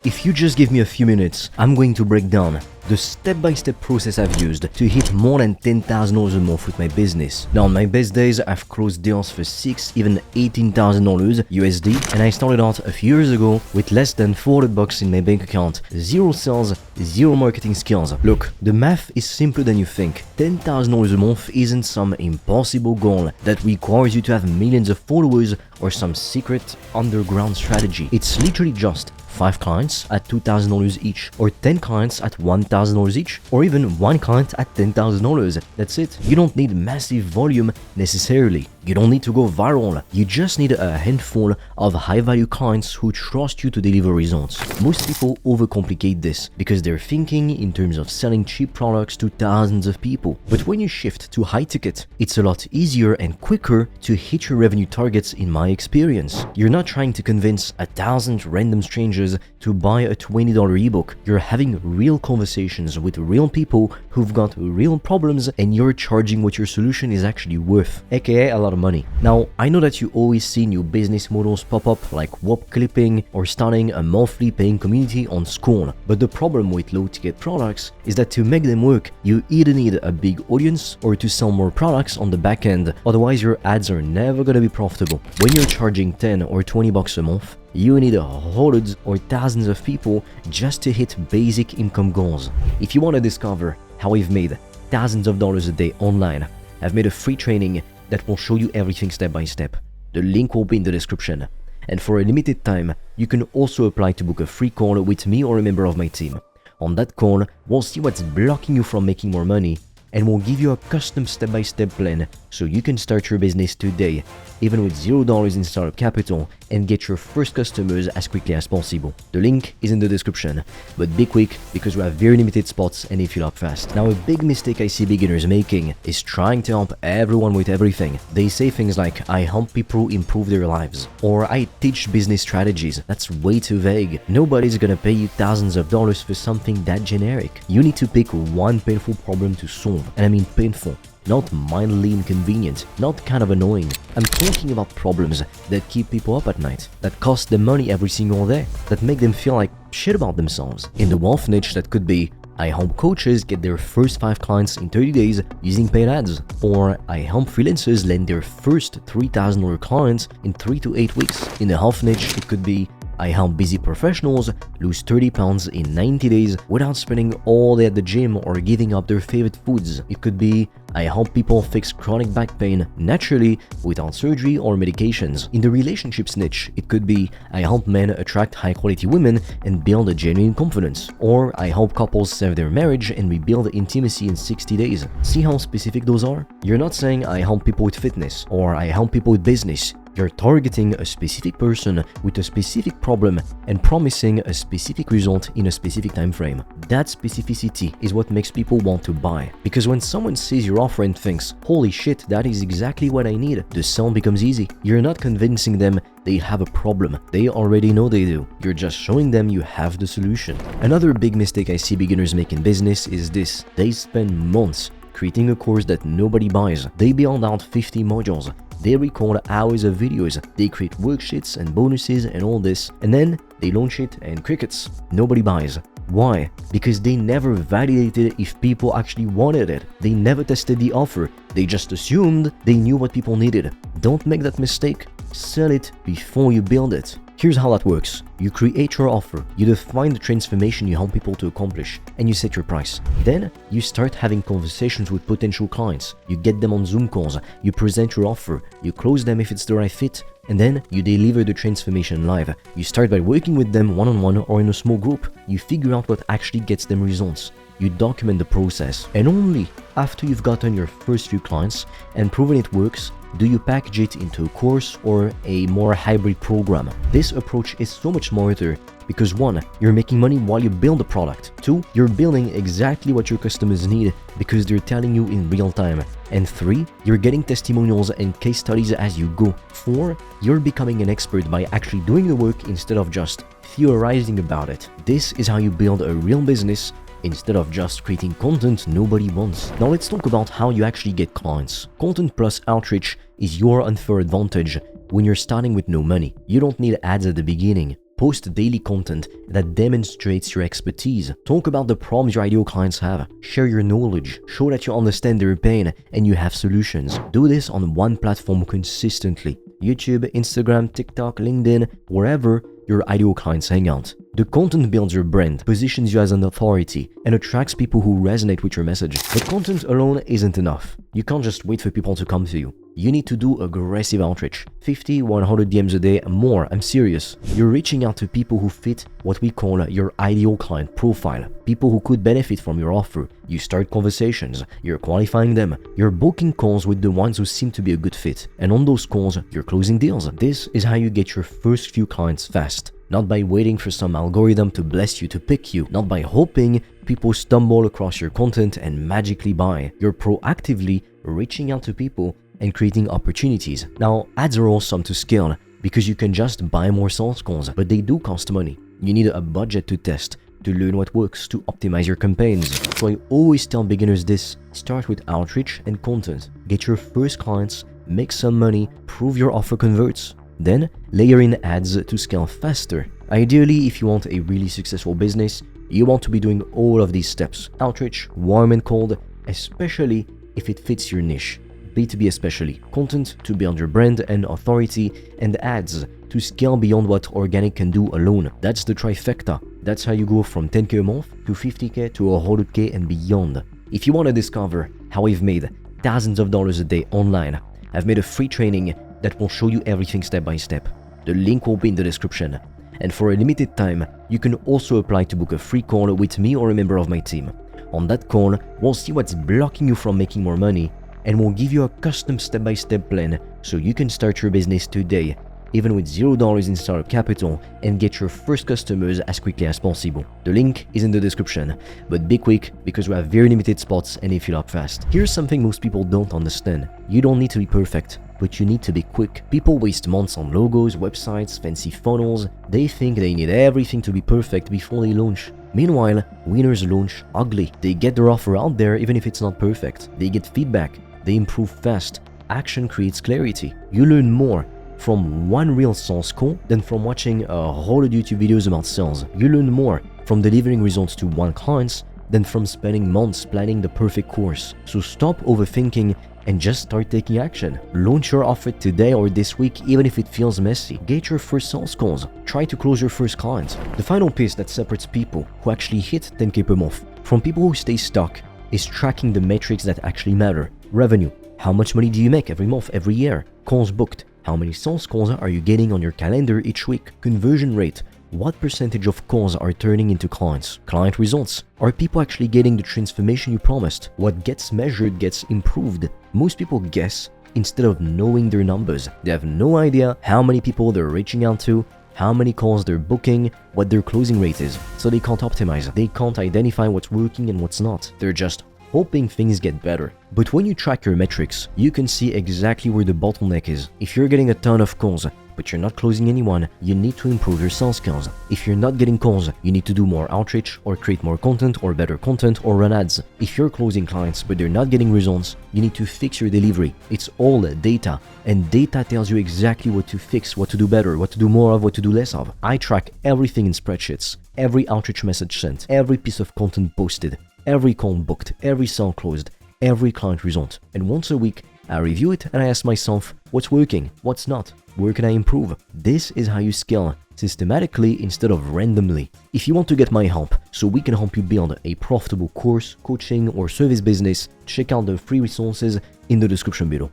If you just give me a few minutes, I'm going to break down the step-by-step process I've used to hit more than $10,000 a month with my business. Now, on my best days, I've closed deals for $6,000, even $18,000 USD, and I started out a few years ago with less than $400 in my bank account, zero sales, zero marketing skills. Look, the math is simpler than you think. $10,000 a month isn't some impossible goal that requires you to have millions of followers or some secret underground strategy. It's literally just 5 clients at $2,000 each, or 10 clients at $1,000 each, or even 1 client at $10,000. That's it. You don't need massive volume necessarily. You don't need to go viral. You just need a handful of high-value clients who trust you to deliver results. Most people overcomplicate this because they're thinking in terms of selling cheap products to thousands of people. But when you shift to high ticket, it's a lot easier and quicker to hit your revenue targets in my experience. You're not trying to convince 1,000 random strangers to buy a $20 ebook. You're having real conversations with real people who've got real problems, and you're charging what your solution is actually worth, aka a lot of money. Now, I know that you always see new business models pop up like WOP clipping or starting a monthly paying community on Scorn, but the problem with low ticket products is that to make them work, you either need a big audience or to sell more products on the back end, otherwise your ads are never gonna be profitable. When you're charging 10 or 20 bucks a month, you need hundreds or thousands of people just to hit basic income goals. If you want to discover how I've made thousands of dollars a day online, I've made a free training that will show you everything step by step. The link will be in the description. And for a limited time, you can also apply to book a free call with me or a member of my team. On that call, we'll see what's blocking you from making more money, and we'll give you a custom step-by-step plan so you can start your business today, even with $0 in startup capital, and get your first customers as quickly as possible. The link is in the description, but be quick because we have very limited spots and they fill up fast. Now, a big mistake I see beginners making is trying to help everyone with everything. They say things like, I help people improve their lives, or I teach business strategies. That's way too vague. Nobody's gonna pay you thousands of dollars for something that generic. You need to pick one painful problem to solve, and I mean painful. Not mildly inconvenient, not kind of annoying. I'm talking about problems that keep people up at night, that cost them money every single day, that make them feel like shit about themselves. In the wealth niche, that could be, I help coaches get their first 5 clients in 30 days using paid ads, or I help freelancers land their first $3,000 clients in 3 to 8 weeks. In the health niche, it could be, I help busy professionals lose 30 pounds in 90 days without spending all day at the gym or giving up their favorite foods. It could be, I help people fix chronic back pain naturally without surgery or medications. In the relationships niche, it could be, I help men attract high-quality women and build a genuine confidence. Or I help couples save their marriage and rebuild intimacy in 60 days. See how specific those are? You're not saying I help people with fitness or I help people with business. You're targeting a specific person with a specific problem and promising a specific result in a specific time frame. That specificity is what makes people want to buy. Because when someone sees your offer and thinks, holy shit, that is exactly what I need, the sell becomes easy. You're not convincing them they have a problem. They already know they do. You're just showing them you have the solution. Another big mistake I see beginners make in business is this. They spend months creating a course that nobody buys. They build out 50 modules. They record hours of videos, they create worksheets and bonuses and all this, and then they launch it and crickets. Nobody buys. Why? Because they never validated if people actually wanted it. They never tested the offer. They just assumed they knew what people needed. Don't make that mistake. Sell it before you build it. Here's how that works. You create your offer, you define the transformation you help people to accomplish, and you set your price. Then, you start having conversations with potential clients. You get them on Zoom calls, you present your offer, you close them if it's the right fit, and then you deliver the transformation live. You start by working with them one-on-one or in a small group. You figure out what actually gets them results. You document the process, and only after you've gotten your first few clients and proven it works, do you package it into a course or a more hybrid program. This approach is so much smarter because 1, you're making money while you build the product. 2, you're building exactly what your customers need because they're telling you in real time. And 3, you're getting testimonials and case studies as you go. 4, you're becoming an expert by actually doing the work instead of just theorizing about it. This is how you build a real business instead of just creating content nobody wants. Now let's talk about how you actually get clients. Content plus outreach is your unfair advantage when you're starting with no money. You don't need ads at the beginning. Post daily content that demonstrates your expertise. Talk about the problems your ideal clients have. Share your knowledge. Show that you understand their pain and you have solutions. Do this on one platform consistently. YouTube, Instagram, TikTok, LinkedIn, wherever your ideal clients hang out. The content builds your brand, positions you as an authority, and attracts people who resonate with your message. But content alone isn't enough. You can't just wait for people to come to you. You need to do aggressive outreach. 50, 100 DMs a day, more, I'm serious. You're reaching out to people who fit what we call your ideal client profile. People who could benefit from your offer. You start conversations, you're qualifying them, you're booking calls with the ones who seem to be a good fit. And on those calls, you're closing deals. This is how you get your first few clients fast. Not by waiting for some algorithm to bless you to pick you, not by hoping people stumble across your content and magically buy. You're proactively reaching out to people and creating opportunities. Now, ads are awesome to scale because you can just buy more sales calls, but they do cost money. You need a budget to test, to learn what works, to optimize your campaigns. So I always tell beginners this: start with outreach and content. Get your first clients, make some money, prove your offer converts. Then layer in ads to scale faster. Ideally, if you want a really successful business, you want to be doing all of these steps: outreach, warm and cold, especially if it fits your niche. B2B especially, content to build your brand and authority, and ads to scale beyond what organic can do alone. That's the trifecta. That's how you go from 10K a month to 50K to 100K and beyond. If you want to discover how I've made thousands of dollars a day online, I've made a free training that will show you everything step by step. The link will be in the description. And for a limited time, you can also apply to book a free call with me or a member of my team. On that call, we'll see what's blocking you from making more money, and we'll give you a custom step-by-step plan so you can start your business today, even with $0 in startup capital, and get your first customers as quickly as possible. The link is in the description, but be quick because we have very limited spots and they fill up fast. Here's something most people don't understand. You don't need to be perfect, but you need to be quick. People waste months on logos, websites, fancy funnels. They think they need everything to be perfect before they launch. Meanwhile, winners launch ugly. They get their offer out there even if it's not perfect. They get feedback. They improve fast. Action creates clarity. You learn more from one real sales call than from watching a whole lot of YouTube videos about sales. You learn more from delivering results to one client than from spending months planning the perfect course. So stop overthinking and just start taking action. Launch your offer today or this week, even if it feels messy. Get your first sales calls. Try to close your first client. The final piece that separates people who actually hit 10K per month from people who stay stuck is tracking the metrics that actually matter. Revenue. How much money do you make every month, every year? Calls booked. How many sales calls are you getting on your calendar each week? Conversion rate. What percentage of calls are turning into clients? Client results. Are people actually getting the transformation you promised? What gets measured gets improved. Most people guess instead of knowing their numbers. They have no idea how many people they're reaching out to, how many calls they're booking, what their closing rate is. So they can't optimize. They can't identify what's working and what's not. They're just hoping things get better. But when you track your metrics, you can see exactly where the bottleneck is. If you're getting a ton of calls, but you're not closing anyone, you need to improve your sales skills. If you're not getting calls, you need to do more outreach or create more content or better content or run ads. If you're closing clients but they're not getting results, you need to fix your delivery. It's all data, and data tells you exactly what to fix, what to do better, what to do more of, what to do less of. I track everything in spreadsheets, every outreach message sent, every piece of content posted, every call booked, every sale closed, every client result. And once a week, I review it and I ask myself, what's working, what's not, where can I improve? This is how you scale systematically instead of randomly. If you want to get my help so we can help you build a profitable course, coaching, or service business, check out the free resources in the description below.